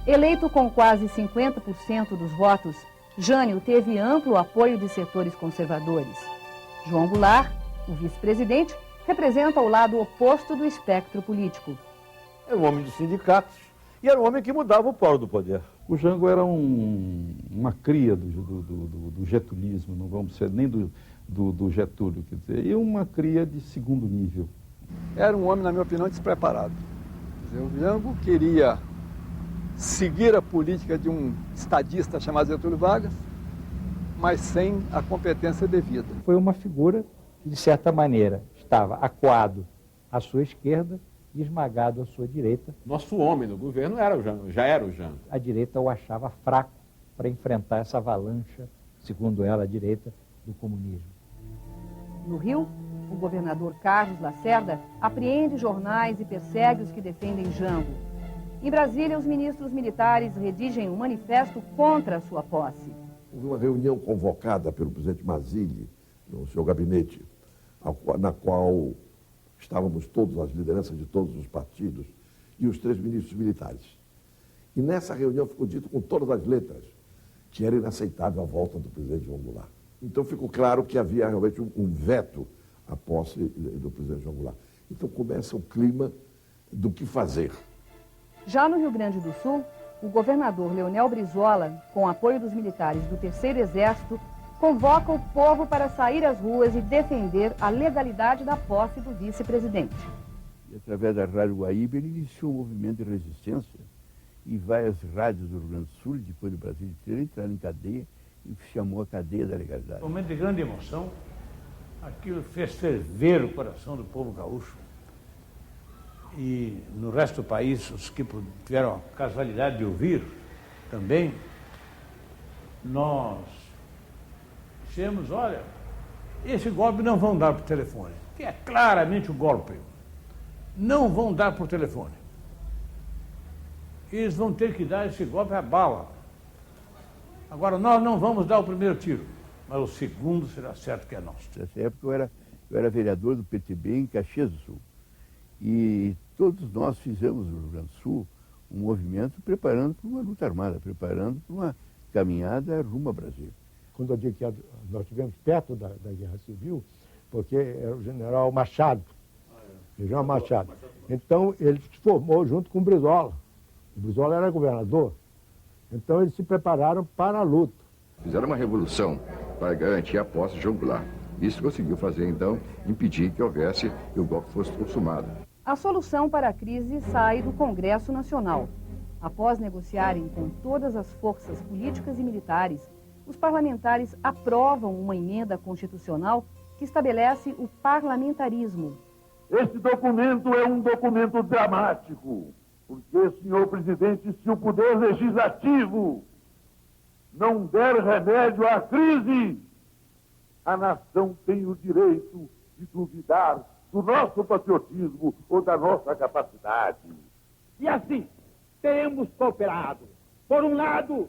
Eleito com quase 50% dos votos, Jânio teve amplo apoio de setores conservadores. João Goulart, o vice-presidente, representa o lado oposto do espectro político. Era um homem de sindicatos e era um homem que mudava o polo do poder. O Jango era uma cria do getulismo, não vamos ser nem do Getúlio, quer dizer, e uma cria de segundo nível. Era um homem, na minha opinião, despreparado. Quer dizer, o Jango queria seguir a política de um estadista chamado Getúlio Vargas, mas sem a competência devida. Foi uma figura que, de certa maneira, estava acuado à sua esquerda e esmagado à sua direita. Nosso homem no governo era o Jango, já era o Jango. A direita o achava fraco para enfrentar essa avalanche, segundo ela, a direita, do comunismo. No Rio, o governador Carlos Lacerda apreende jornais e persegue os que defendem Jango. Em Brasília, os ministros militares redigem um manifesto contra a sua posse. Houve uma reunião convocada pelo presidente Mazzilli, no seu gabinete, na qual estávamos todas as lideranças de todos os partidos e os 3 ministros militares. E nessa reunião ficou dito com todas as letras que era inaceitável a volta do presidente João Goulart. Então ficou claro que havia realmente um veto à posse do presidente João Goulart. Então começa o clima do que fazer. Já no Rio Grande do Sul, o governador Leonel Brizola, com apoio dos militares do Terceiro Exército, convoca o povo para sair às ruas e defender a legalidade da posse do vice-presidente. E através da Rádio Guaíba, ele iniciou um movimento de resistência e várias rádios do Rio Grande do Sul, depois do Brasil inteiro, entraram em cadeia e chamou a cadeia da legalidade. Um momento de grande emoção, aquilo fez ferver o coração do povo gaúcho. E no resto do país, os que tiveram a casualidade de ouvir também, nós dissemos, olha, esse golpe não vão dar por telefone, que é claramente o golpe. Não vão dar por telefone. Eles vão ter que dar esse golpe à bala. Agora, nós não vamos dar o primeiro tiro, mas o segundo será certo que é nosso. Nessa época eu era vereador do PTB em Caxias do Sul. E todos nós fizemos no Rio Grande do Sul um movimento preparando para uma luta armada, preparando para uma caminhada rumo ao Brasil. Quando eu digo que nós estivemos perto da Guerra Civil, porque era o general Machado, general Machado. Então, ele se formou junto com o Brizola. O Brizola era governador. Então, eles se prepararam para a luta. Fizeram uma revolução para garantir a posse de João Goulart. Isso conseguiu fazer, então, impedir que houvesse e o golpe fosse consumado. A solução para a crise sai do Congresso Nacional. Após negociarem com todas as forças políticas e militares, os parlamentares aprovam uma emenda constitucional que estabelece o parlamentarismo. Este documento é um documento dramático, porque, senhor presidente, se o Poder Legislativo não der remédio à crise, a nação tem o direito de duvidar do nosso patriotismo ou da nossa capacidade. E assim, teremos cooperado, por um lado,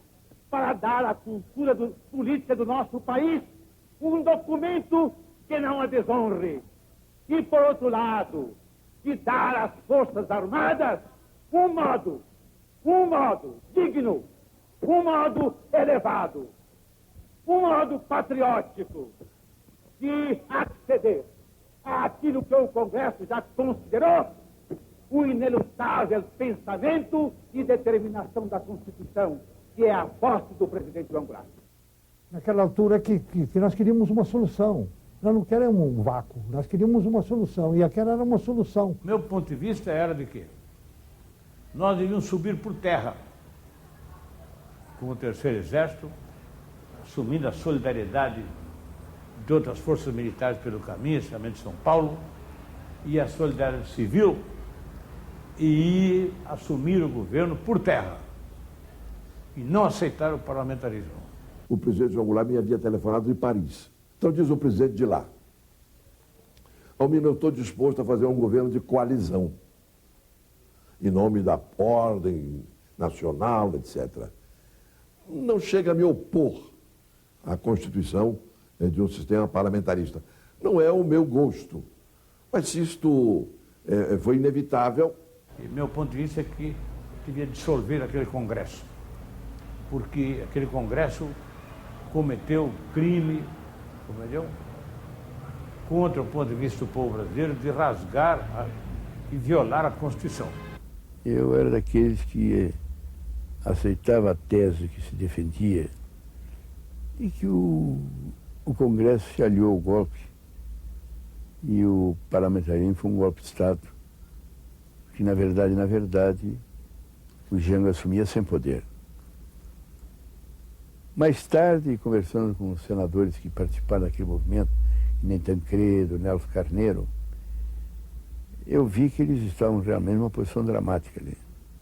para dar à cultura política do nosso país um documento que não a desonre. E, por outro lado, de dar às Forças Armadas um modo digno, um modo elevado, um modo patriótico de acceder àquilo que o Congresso já considerou o inelutável pensamento e determinação da Constituição, que é a posse do presidente João Goulart. Naquela altura que nós queríamos uma solução. Nós não queremos um vácuo, nós queríamos uma solução, e aquela era uma solução. Meu ponto de vista era de que nós devíamos subir por terra com o Terceiro Exército, assumindo a solidariedade de outras forças militares pelo caminho, especialmente São Paulo, e a solidariedade civil, e assumir o governo por terra, e não aceitar o parlamentarismo. O presidente João Goulart me havia telefonado de Paris. Então diz o presidente de lá: Almir, eu estou disposto a fazer um governo de coalizão, em nome da ordem nacional, etc. Não chega a me opor à Constituição de um sistema parlamentarista. Não é o meu gosto. Mas se isto foi inevitável... E meu ponto de vista é que devia dissolver aquele Congresso, porque aquele Congresso cometeu crime, contra o ponto de vista do povo brasileiro, de rasgar e violar a Constituição. Eu era daqueles que aceitava a tese que se defendia de que o Congresso se aliou ao golpe e o parlamentarismo foi um golpe de Estado, que na verdade, o Jango assumia sem poder. Mais tarde, conversando com os senadores que participaram daquele movimento, nem Tancredo, Nelson Carneiro, eu vi que eles estavam realmente numa posição dramática ali.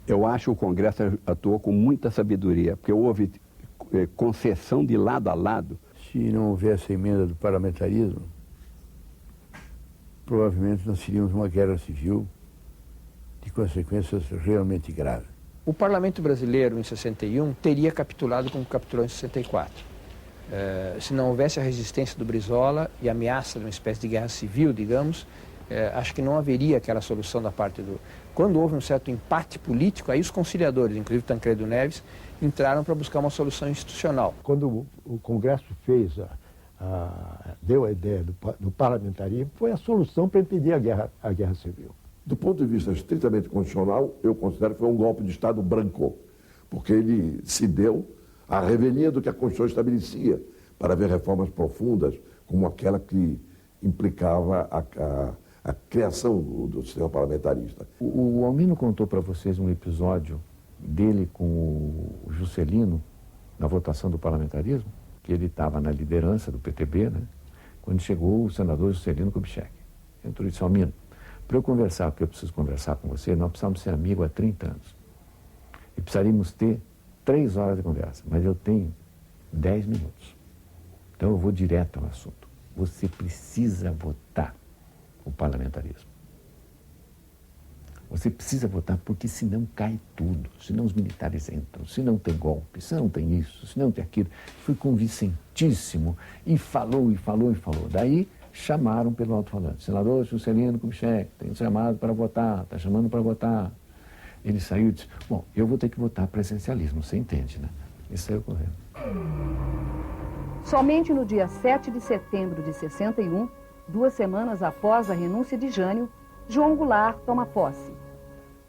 Eu acho que o Congresso atuou com muita sabedoria, porque houve concessão de lado a lado. Se não houvesse a emenda do parlamentarismo, provavelmente nós teríamos uma guerra civil de consequências realmente graves. O parlamento brasileiro, em 61, teria capitulado como capitulou em 64. Se não houvesse a resistência do Brizola e a ameaça de uma espécie de guerra civil, digamos, acho que não haveria aquela solução da parte do... Quando houve um certo empate político, aí os conciliadores, inclusive Tancredo Neves, entraram para buscar uma solução institucional. Quando o Congresso deu a ideia do parlamentarismo, foi a solução para impedir a guerra civil. Do ponto de vista estritamente constitucional, eu considero que foi um golpe de Estado branco, porque ele se deu à revelia do que a Constituição estabelecia, para haver reformas profundas, como aquela que implicava a criação do sistema parlamentarista. O Almino contou para vocês um episódio dele com o Juscelino, na votação do parlamentarismo, que ele estava na liderança do PTB, né? Quando chegou o senador Juscelino Kubitschek. Entrou e disse: Almino, para eu conversar, porque eu preciso conversar com você, nós precisamos ser amigos há 30 anos. E precisaríamos ter 3 horas de conversa, mas eu tenho 10 minutos. Então eu vou direto ao assunto. Você precisa votar o parlamentarismo. Você precisa votar porque senão cai tudo, senão os militares entram, se não tem golpe, se não tem isso, se não tem aquilo. Foi convincentíssimo e falou, e falou, e falou. Daí chamaram pelo alto-falante. Senador Juscelino Kubitschek, tem chamado para votar, está chamando para votar. Ele saiu e disse: bom, eu vou ter que votar presencialismo, você entende, né? E saiu correndo. Somente no dia 7 de setembro de 61, 2 semanas após a renúncia de Jânio, João Goulart toma posse.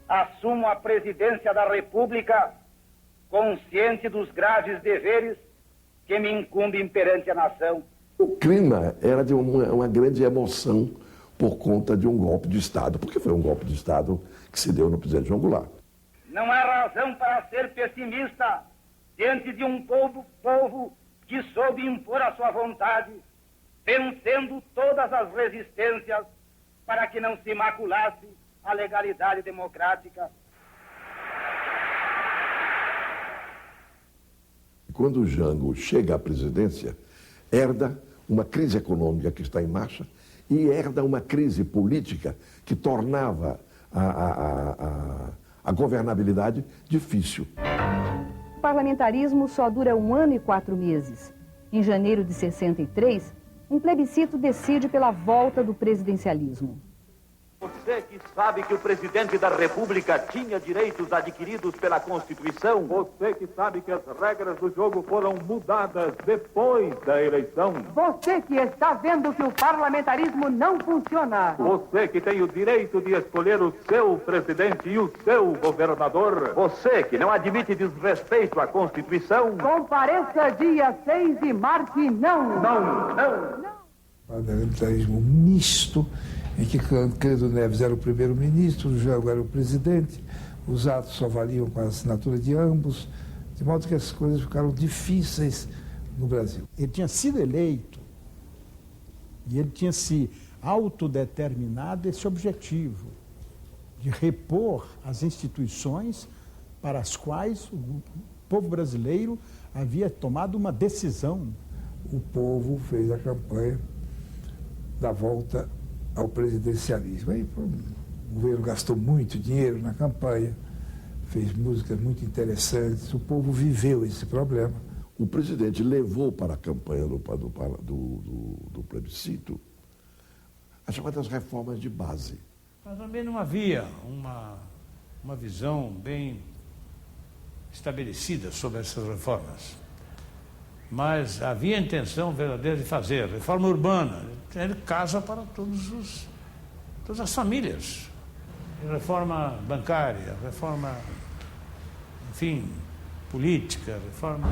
Assumo a presidência da República, consciente dos graves deveres que me incumbem perante a nação. O clima era de uma grande emoção por conta de um golpe de Estado, porque foi um golpe de Estado que se deu no presidente João Goulart. Não há razão para ser pessimista diante de um povo que soube impor a sua vontade, vencendo todas as resistências para que não se maculasse a legalidade democrática. Quando o Jango chega à presidência, herda uma crise econômica que está em marcha e herda uma crise política que tornava a governabilidade difícil. O parlamentarismo só dura 1 ano e 4 meses. Em janeiro de 63, um plebiscito decide pela volta do presidencialismo. Você que sabe que o presidente da República tinha direitos adquiridos pela Constituição. Você que sabe que as regras do jogo foram mudadas depois da eleição. Você que está vendo que o parlamentarismo não funciona. Você que tem o direito de escolher o seu presidente e o seu governador. Você que não admite desrespeito à Constituição. Compareça dia 6 e marque não. Não, não. Parlamentarismo misto, em que Tancredo Neves era o primeiro-ministro, o Jango era o presidente, os atos só valiam com a assinatura de ambos, de modo que as coisas ficaram difíceis no Brasil. Ele tinha sido eleito e ele tinha se autodeterminado esse objetivo de repor as instituições para as quais o povo brasileiro havia tomado uma decisão. O povo fez a campanha da volta ao presidencialismo. Aí, o governo gastou muito dinheiro na campanha, fez músicas muito interessantes, o povo viveu esse problema. O presidente levou para a campanha do plebiscito as chamadas reformas de base. Mas também não havia uma visão bem estabelecidas sobre essas reformas. Mas havia intenção verdadeira de fazer reforma urbana. Ele casa para todas as famílias. Reforma bancária, reforma, enfim, política, reforma...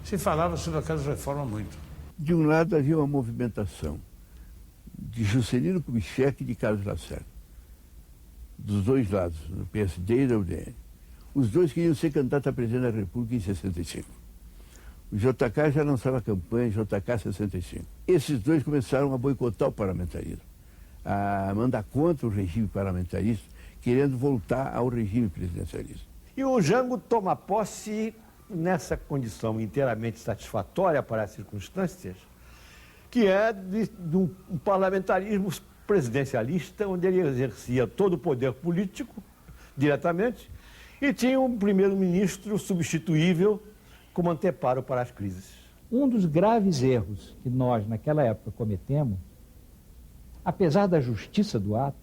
Se falava sobre aquelas reformas muito. De um lado havia uma movimentação de Juscelino Kubitschek e de Carlos Lacerda. Dos dois lados, do PSD e da UDN. Os dois queriam ser candidatos a presidente da República em 65. O JK já lançava a campanha JK 65. Esses dois começaram a boicotar o parlamentarismo, a mandar contra o regime parlamentarista, querendo voltar ao regime presidencialista. E o Jango toma posse nessa condição inteiramente satisfatória para as circunstâncias, que é de um parlamentarismo presidencialista, onde ele exercia todo o poder político diretamente e tinha um primeiro-ministro substituível como anteparo para as crises. Um dos graves erros que nós, naquela época, cometemos, apesar da justiça do ato,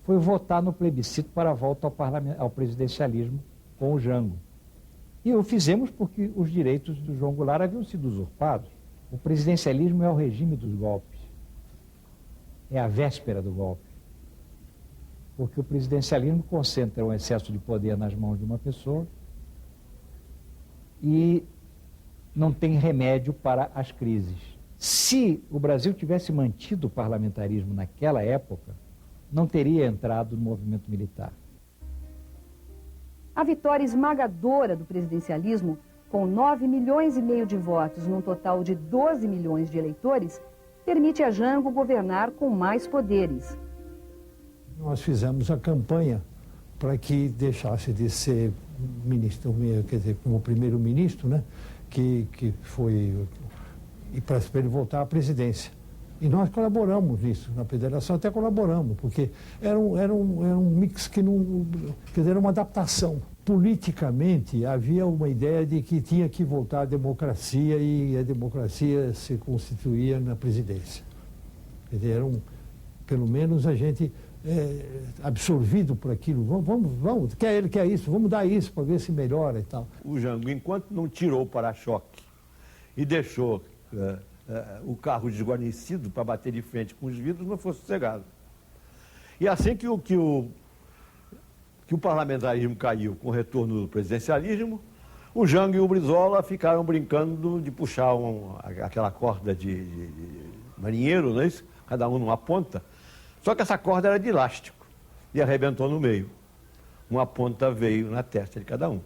foi votar no plebiscito para a volta ao presidencialismo com o Jango. E o fizemos porque os direitos do João Goulart haviam sido usurpados. O presidencialismo é o regime dos golpes. É a véspera do golpe. Porque o presidencialismo concentra um excesso de poder nas mãos de uma pessoa e não tem remédio para as crises. Se o Brasil tivesse mantido o parlamentarismo naquela época, não teria entrado no movimento militar. A vitória esmagadora do presidencialismo, com 9,5 milhões de votos num total de 12 milhões de eleitores, permite a Jango governar com mais poderes. Nós fizemos a campanha para que deixasse de ser ministro, quer dizer, como primeiro-ministro, né? Que foi e para ele voltar à presidência. E nós colaboramos nisso, na federação até colaboramos, porque era um mix que não... Quer dizer, era uma adaptação. Politicamente, havia uma ideia de que tinha que voltar à democracia e a democracia se constituía na presidência. Quer dizer, pelo menos a gente absorvido por aquilo. Vamos, ele quer isso, vamos dar isso para ver se melhora e tal. O Jango, enquanto não tirou o para-choque e deixou o carro desguarnecido para bater de frente com os vidros, não foi sossegado. E assim que o parlamentarismo caiu com o retorno do presidencialismo, o Jango e o Brizola ficaram brincando de puxar aquela corda de marinheiro, não é isso? Cada um numa ponta. Só que essa corda era de elástico e arrebentou no meio. Uma ponta veio na testa de cada um.